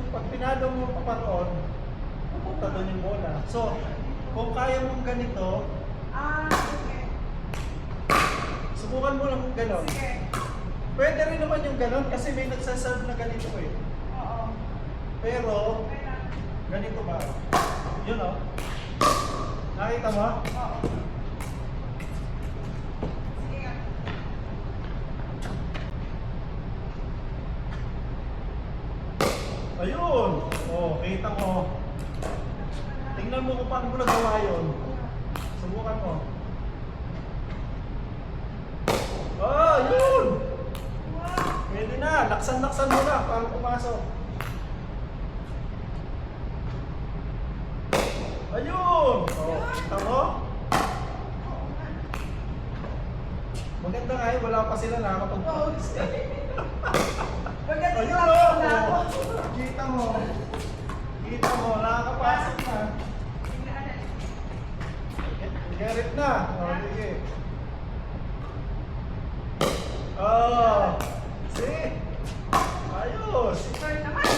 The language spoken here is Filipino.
pag pinalo mo paparoon, pupunta doon yung bola. So, kung kaya mong ganito, Okay. subukan mo lang gano'n. Sige. Pwede rin naman yung gano'n kasi may nagsaserve na ganito eh. Oo. Pero, Okay lang. ganito ba? Yun o. Nakita mo? Oo. Sige nga. Ayun! Oh, kita mo. Tingnan mo kung paano mo nagawa yun. Subukan mo. Ah, yun! Wow. Pwede na. Laksan-laksan mo na para pumasok. Ayun! Oh, kita mo? Oo nga. Maganda nga eh, wala pa sila nakakapag-post. Maganda Ayun lang o! pala ako. Kita mo. Kita mo, nakakapasok na. Tingnan. Garit na. O, sige. Oh, see? Ayos. Super naman.